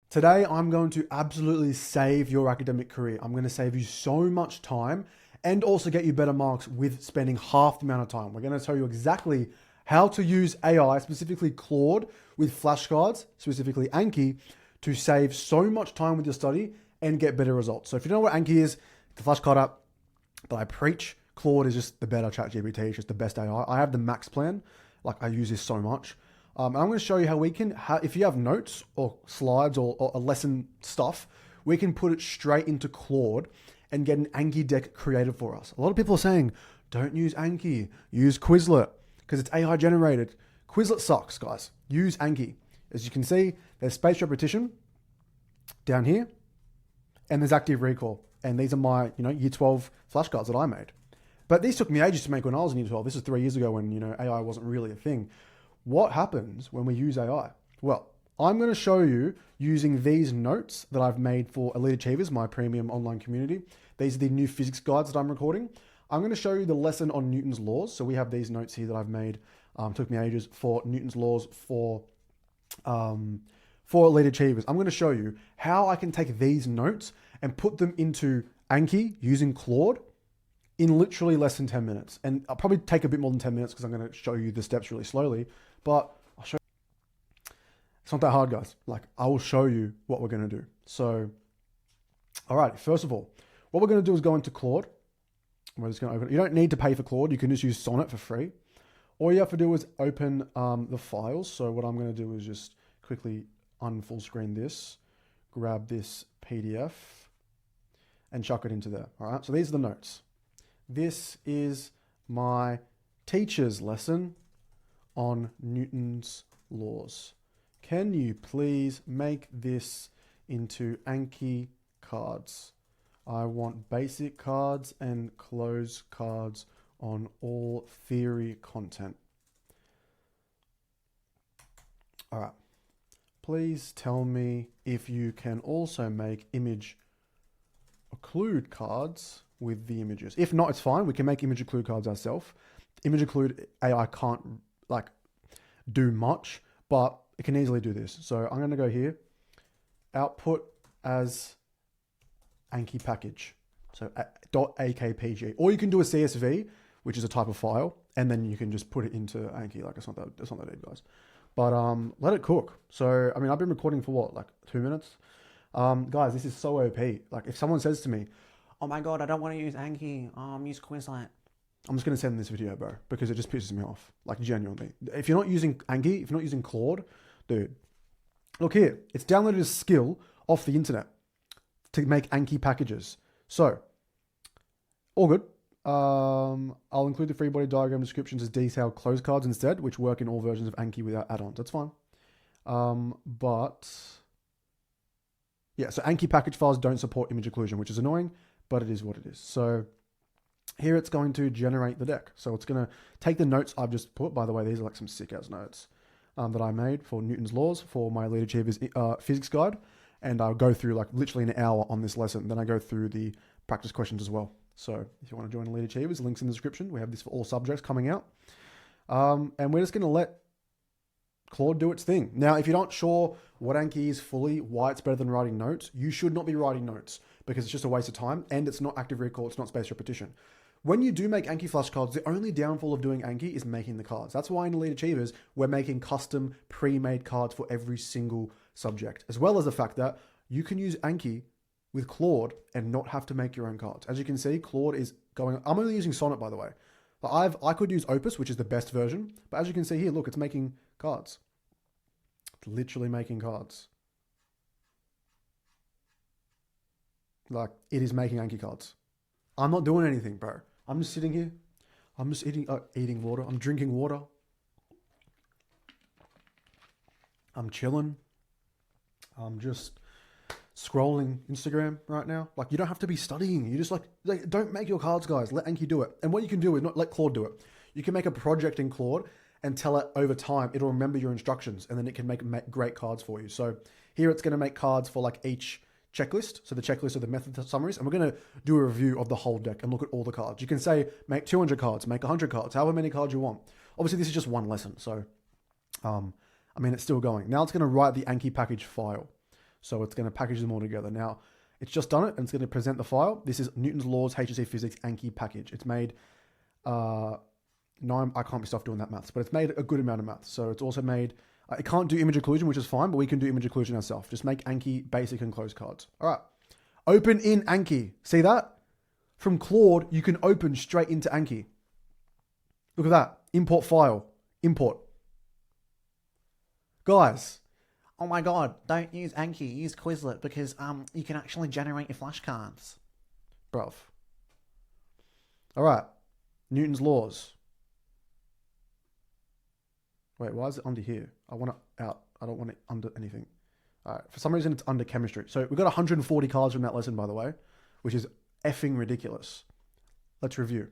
Today, I'm going to absolutely save your academic career. I'm going to save you so much time and also get you better marks with spending half the amount of time. We're going to tell you exactly how to use AI, specifically Claude, with flashcards, specifically Anki, to save so much time with your study and get better results. So if you don't know what Anki is, it's a flashcard app that I preach. Claude is just the better ChatGPT. It's just the best AI. I have the max plan. Like, I use this so much. I'm going to show you how we can, if you have notes or slides or a lesson stuff, we can put it straight into Claude and get an Anki deck created for us. A lot of people are saying, don't use Anki, use Quizlet because it's AI generated. Quizlet sucks, guys. Use Anki. As you can see, there's spaced repetition down here, and there's active recall. And these are my, year 12 flashcards that I made. But these took me ages to make when I was in year 12. This is 3 years ago when, AI wasn't really a thing. What happens when we use AI? Well, I'm going to show you using these notes that I've made for Elite Achievers, my premium online community. These are the new physics guides that I'm recording. I'm going to show you the lesson on Newton's laws. So we have these notes here that I've made. Took me ages for Newton's laws for Elite Achievers. I'm going to show you how I can take these notes and put them into Anki using Claude in literally less than 10 minutes. And I'll probably take a bit more than 10 minutes because I'm going to show you the steps really slowly, but I'll show you. It's not that hard, guys. Like, I will show you what we're going to do. So, all right, first of all, what we're going to do is go into Claude. We're just going to open it. You don't need to pay for Claude. You can just use Sonnet for free. All you have to do is open the files. So what I'm going to do is just quickly unfull screen this, grab this PDF and chuck it into there. All right, so these are the notes. This is my teacher's lesson on Newton's laws. Can you please make this into Anki cards? I want basic cards and close cards on all theory content. All right. Please tell me if you can also make image occlude cards with the images. If not, it's fine. We can make image occlude cards ourselves. Image occlude AI can't do much, but it can easily do this. So I'm going to go here, output as Anki package. So .akpg, or you can do a CSV, which is a type of file, and then you can just put it into Anki. Like, it's not that deep, guys. But let it cook. So, I mean, I've been recording for what, like 2 minutes? Guys, this is so OP. Like, if someone says to me, oh my God, I don't want to use Anki, use Quizlet, I'm just going to send this video, bro, because it just pisses me off. Like, genuinely. If you're not using Anki, if you're not using Claude, dude, look here. It's downloaded a skill off the internet to make Anki packages. So, all good. I'll include the free body diagram descriptions as detailed close cards instead, which work in all versions of Anki without add-ons. That's fine. But yeah, so Anki package files don't support image occlusion, which is annoying, but it is what it is. So here it's going to generate the deck. So it's going to take the notes I've just put. By the way, these are like some sick ass notes that I made for Newton's laws for my Elite Achievers physics guide. And I'll go through like literally an hour on this lesson. Then I go through the practice questions as well. So if you want to join Elite Achievers, links in the description. We have this for all subjects coming out. And we're just going to let Claude do its thing. Now, if you're not sure what Anki is fully, why it's better than writing notes, you should not be writing notes because it's just a waste of time and it's not active recall, it's not spaced repetition. When you do make Anki flashcards, the only downfall of doing Anki is making the cards. That's why in Elite Achievers, we're making custom pre-made cards for every single subject, as well as the fact that you can use Anki with Claude and not have to make your own cards. As you can see, Claude is going, I'm only using Sonnet, by the way. I could use Opus, which is the best version, but as you can see here, look, it's making cards. It's literally making cards. Like, it is making Anki cards. I'm not doing anything, bro. I'm just sitting here. I'm just eating water. I'm drinking water. I'm chilling. I'm just scrolling Instagram right now. Like, you don't have to be studying. You just like don't make your cards, guys. Let Anki do it. And what you can do is not let Claude do it. You can make a project in Claude and tell it over time, it'll remember your instructions and then it can make great cards for you. So here it's going to make cards for like each checklist. So the checklist of the method summaries, and we're going to do a review of the whole deck and look at all the cards. You can say, make 200 cards, make 100 cards, however many cards you want. Obviously this is just one lesson. So, I mean, it's still going. Now it's going to write the Anki package file. So it's going to package them all together. Now, it's just done it, and it's going to present the file. This is Newton's Laws, HSC Physics, Anki package. It's made, I can't be stuffed doing that maths, but it's made a good amount of maths. So it's also made, it can't do image occlusion, which is fine, but we can do image occlusion ourselves. Just make Anki basic and closed cards. All right. Open in Anki. See that? From Claude, you can open straight into Anki. Look at that. Import file. Import. Guys. Oh my god, don't use Anki, use Quizlet because you can actually generate your flashcards. Bruv. All right. Newton's laws. Wait, why is it under here? I want it out. I don't want it under anything. All right. For some reason, it's under chemistry. So we got 140 cards from that lesson, by the way, which is effing ridiculous. Let's review.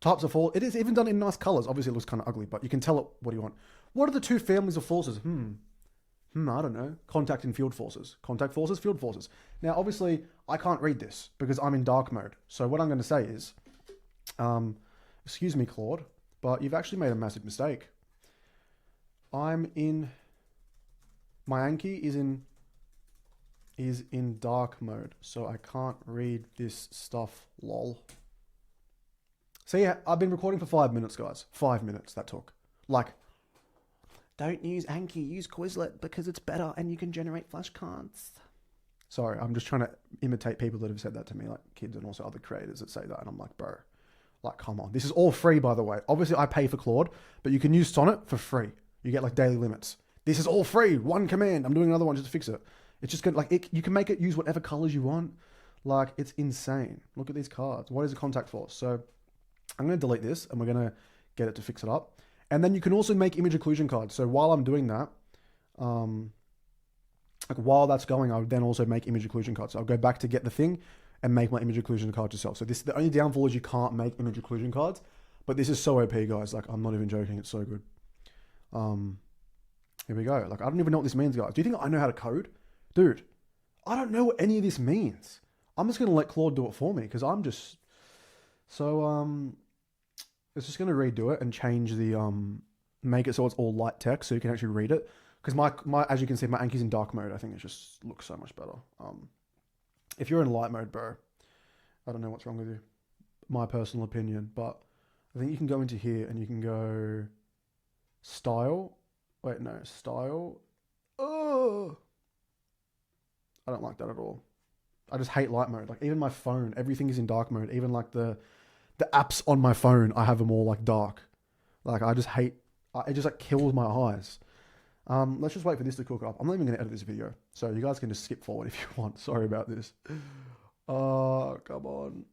Types of force. It is even done in nice colors. Obviously, it looks kind of ugly, but you can tell it what you want. What are the two families of forces? I don't know. Contact and field forces. Contact forces, field forces. Now, obviously, I can't read this because I'm in dark mode. So what I'm going to say is, excuse me, Claude, but you've actually made a massive mistake. My Anki is in dark mode, so I can't read this stuff, lol. See, I've been recording for 5 minutes, guys. 5 minutes that took. Like, don't use Anki, use Quizlet because it's better and you can generate flashcards. Sorry, I'm just trying to imitate people that have said that to me, like kids and also other creators that say that. And I'm like, bro, like, come on. This is all free, by the way. Obviously, I pay for Claude, but you can use Sonnet for free. You get like daily limits. This is all free. One command. I'm doing another one just to fix it. It's just good. You can make it use whatever colors you want. Like, it's insane. Look at these cards. What is a contact force? So I'm going to delete this and we're going to get it to fix it up. And then you can also make image occlusion cards. So while I'm doing that, while that's going, I would then also make image occlusion cards. So I'll go back to get the thing and make my image occlusion cards yourself. So the only downfall is you can't make image occlusion cards, but this is so OP, guys. Like, I'm not even joking. It's so good. Here we go. Like, I don't even know what this means, guys. Do you think I know how to code? Dude, I don't know what any of this means. I'm just going to let Claude do it for me because I'm just... So, it's just going to redo it and change the, make it so it's all light text so you can actually read it. Because my as you can see, my Anki's in dark mode. I think it just looks so much better. If you're in light mode, bro, I don't know what's wrong with you. My personal opinion, but I think you can go into here and you can go style. Wait, no, style. Oh, I don't like that at all. I just hate light mode. Like, even my phone, everything is in dark mode. Even like the apps on my phone, I have them all like dark. Like, I just hate, it just like kills my eyes. Let's just wait for this to cook up. I'm not even going to edit this video. So you guys can just skip forward if you want. Sorry about this. Come on.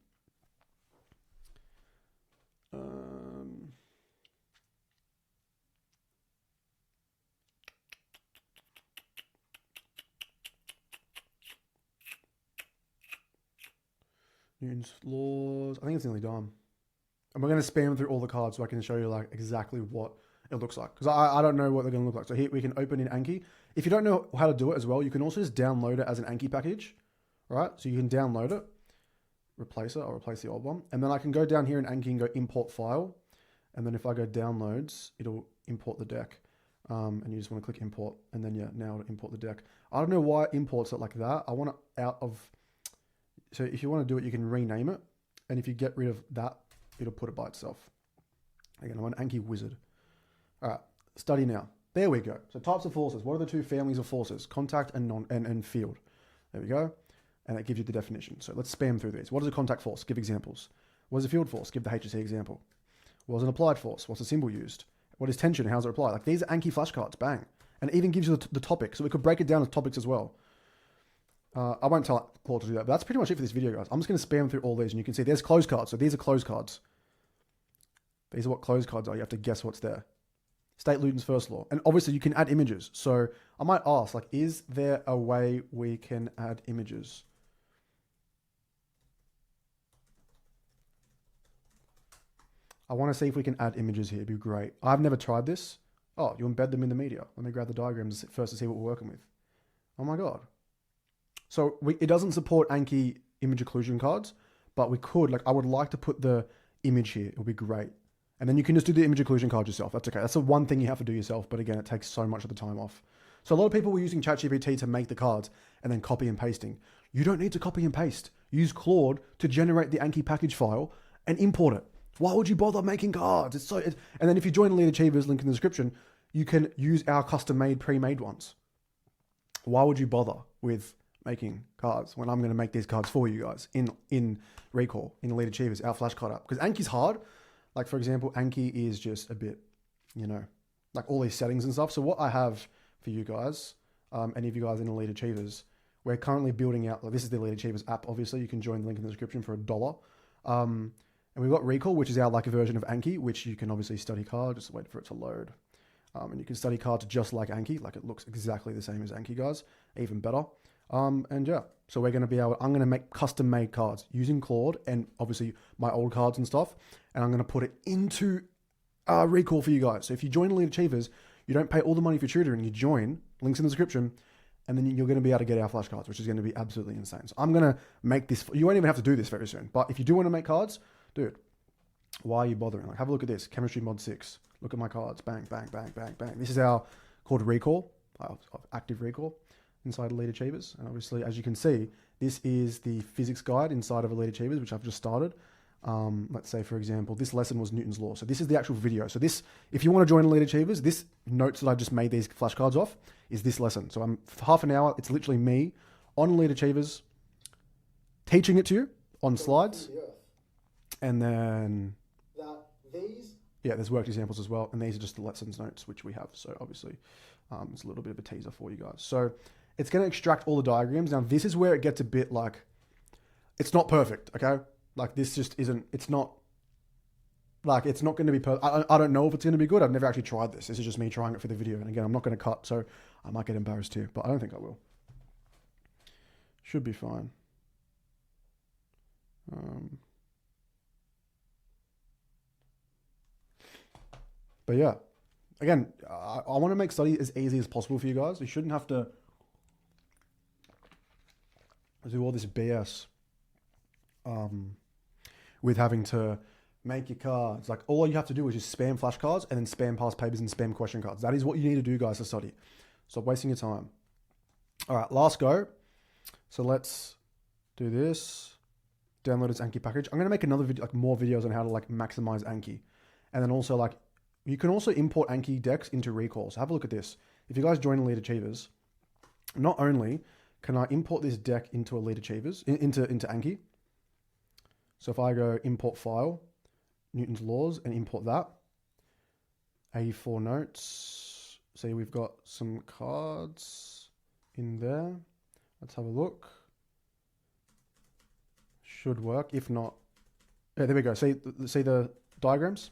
Newton's laws. I think it's nearly done. And we're going to spam through all the cards so I can show you like exactly what it looks like. Because I don't know what they're going to look like. So here we can open in Anki. If you don't know how to do it as well, you can also just download it as an Anki package. Right? So you can download it. Replace it. I'll replace the old one. And then I can go down here in Anki and go import file. And then if I go downloads, it'll import the deck. And you just want to click import. And then yeah, now it'll import the deck. I don't know why it imports it like that. I want it out of... So if you want to do it, you can rename it. And if you get rid of that, it'll put it by itself. Again, I'm an Anki wizard. All right, study now. There we go. So types of forces. What are the two families of forces? Contact and field. There we go. And that gives you the definition. So let's spam through these. What is a contact force? Give examples. What is a field force? Give the HSC example. What is an applied force? What's the symbol used? What is tension? How's it applied? Like, these are Anki flashcards. Bang. And it even gives you the topic. So we could break it down as topics as well. I won't tell Claude to do that, but that's pretty much it for this video, guys. I'm just going to spam through all these, and you can see there's closed cards. So these are closed cards. These are what closed cards are. You have to guess what's there. State Newton's first law. And obviously, you can add images. So I might ask, like, is there a way we can add images? I want to see if we can add images here. It'd be great. I've never tried this. Oh, you embed them in the media. Let me grab the diagrams first to see what we're working with. Oh my God. So it doesn't support Anki image occlusion cards, but we could, like, I would like to put the image here. It would be great. And then you can just do the image occlusion card yourself. That's okay. That's the one thing you have to do yourself. But again, it takes so much of the time off. So a lot of people were using ChatGPT to make the cards and then copy and pasting. You don't need to copy and paste. Use Claude to generate the Anki package file and import it. Why would you bother making cards? And then if you join Elite Achievers, link in the description, you can use our custom-made, pre-made ones. Why would you bother with making cards when I'm going to make these cards for you guys in Recall, in Elite Achievers, our flashcard app? Because Anki's hard. Like, for example, Anki is just a bit, like all these settings and stuff. So what I have for you guys, any of you guys in Elite Achievers, we're currently building out, this is the Elite Achievers app, obviously. You can join the link in the description for $1. And we've got Recall, which is our like a version of Anki, which you can obviously study card, just wait for it to load. And you can study cards just like Anki, like it looks exactly the same as Anki, guys, even better. And yeah, so we're going to I'm going to make custom made cards using Claude and obviously my old cards and stuff. And I'm going to put it into Recall for you guys. So if you join Elite Achievers, you don't pay all the money for tutoring, you join, links in the description, and then you're going to be able to get our flashcards, which is going to be absolutely insane. So I'm going to make this, you won't even have to do this very soon, but if you do want to make cards, dude, why are you bothering? Like, have a look at this, Chemistry Mod 6. Look at my cards, bang, bang, bang, bang, bang. This is our called Recall, active Recall inside Elite Achievers. And obviously, as you can see, this is the physics guide inside of Elite Achievers, which I've just started. Let's say, for example, this lesson was Newton's Law. So this is the actual video. So this, if you want to join Elite Achievers, this notes that I just made these flashcards off is this lesson. So I'm half an hour. It's literally me on Elite Achievers teaching it to you on slides. And then there's worked examples as well. And these are just the lessons notes, which we have. So obviously it's a little bit of a teaser for you guys. So it's going to extract all the diagrams. Now this is where it gets a bit like, it's not perfect. Okay. Like this just isn't, it's not going to be perfect. I don't know if it's going to be good. I've never actually tried this. This is just me trying it for the video. And again, I'm not going to cut, so I might get embarrassed here, but I don't think I will. Should be fine. But yeah, again, I want to make study as easy as possible for you guys. You shouldn't have to do all this BS with having to make your cards. Like, all you have to do is just spam flashcards and then spam past papers and spam question cards. That is what you need to do, guys, to study. Stop wasting your time. All right, last go. So let's do this. Download its Anki package. I'm going to make another video, like more videos on how to like maximize Anki. And then also like, you can also import Anki decks into Recall. So have a look at this. If you guys join Elite Achievers, not only can I import this deck into Elite Achievers, into Anki. So if I go import file, Newton's Laws, and import that, A4 notes. See, we've got some cards in there. Let's have a look. Should work. If not, yeah, there we go. See the diagrams?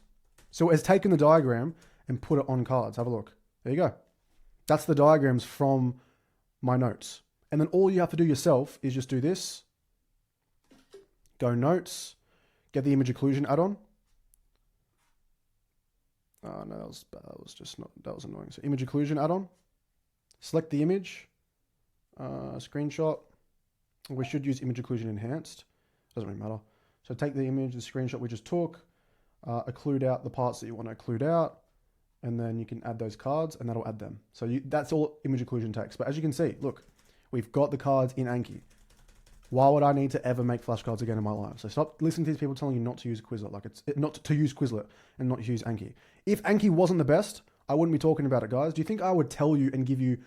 So it's taken the diagram and put it on cards. Have a look. There you go. That's the diagrams from my notes. And then all you have to do yourself is just do this. Go notes. Get the image occlusion add-on. Oh, no, that was annoying. So image occlusion add-on. Select the image. Screenshot. We should use image occlusion enhanced. Doesn't really matter. So take the image, the screenshot we just took. Occlude out the parts that you want to occlude out, and then you can add those cards and that'll add them. So that's all image occlusion takes. But as you can see, look, we've got the cards in Anki. Why would I need to ever make flashcards again in my life? So stop listening to these people telling you not to use Quizlet. Like not to use Quizlet and not to use Anki. If Anki wasn't the best, I wouldn't be talking about it, guys. Do you think I would tell you and give you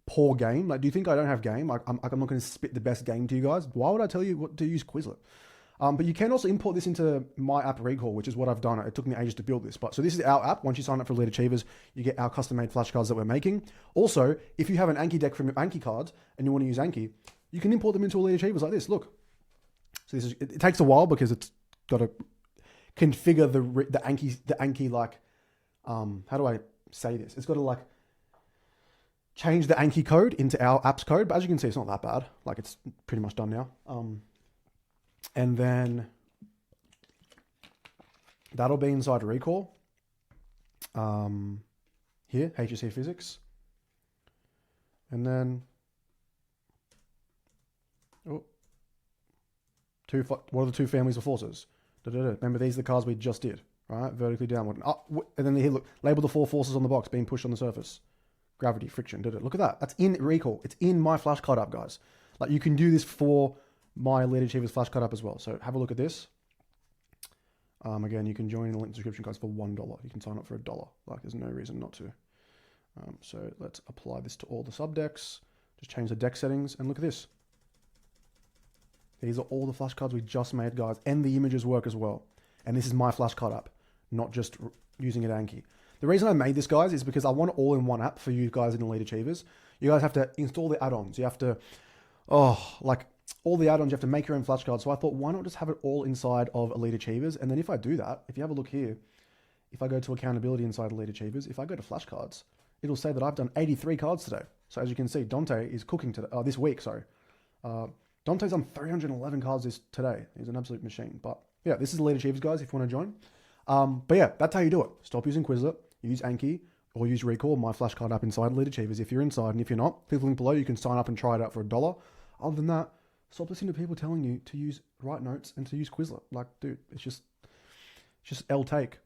poor game? Like, do you think I don't have game? Like, I'm not going to spit the best game to you guys. Why would I tell you what to use Quizlet? But you can also import this into my app Recall, which is what I've done. It took me ages to build this. So this is our app. Once you sign up for Elite Achievers, you get our custom-made flashcards that we're making. Also, if you have an Anki deck from your Anki cards and you want to use Anki, you can import them into Elite Achievers like this. Look. So it takes a while because it's got to configure the Anki like, how do I say this? It's got to like change the Anki code into our app's code. But as you can see, it's not that bad. Like, it's pretty much done now. And then that'll be inside Recall. Here, HSC Physics. And then, what are the two families of forces? Remember, these are the cards we just did, right? Vertically downward. And then here, look, label the 4 forces on the box being pushed on the surface. gravity, friction, did it? Look at that. That's in Recall. It's in my flashcard app, guys. Like you can do this for my Elite Achievers flashcard app as well. So have a look at this. Again, you can join the link description, guys, for $1. You can sign up for $1. Like there's no reason not to. So let's apply this to all the subdecks. Just change the deck settings and look at this. These are all the flashcards we just made, guys, and the images work as well. And this is my flashcard app, not just using it Anki. The reason I made this, guys, is because I want it all in one app for you guys in Elite Achievers. You guys have to install the add-ons. You have to, like all the add-ons, you have to make your own flashcards. So I thought, why not just have it all inside of Elite Achievers? And then if I do that, if you have a look here, if I go to accountability inside Elite Achievers, if I go to flashcards, it'll say that I've done 83 cards today. So as you can see, Dante is cooking today, this week, sorry. Dante's done 311 cards today. He's an absolute machine. But yeah, this is Elite Achievers, guys, if you want to join. But yeah, that's how you do it. Stop using Quizlet, use Anki, or use Recall, my flashcard app inside Elite Achievers. If you're inside, and if you're not, click the link below. You can sign up and try it out for $1. Other than that, stop listening to people telling you to use Write Notes and to use Quizlet. Like, dude, it's just L take.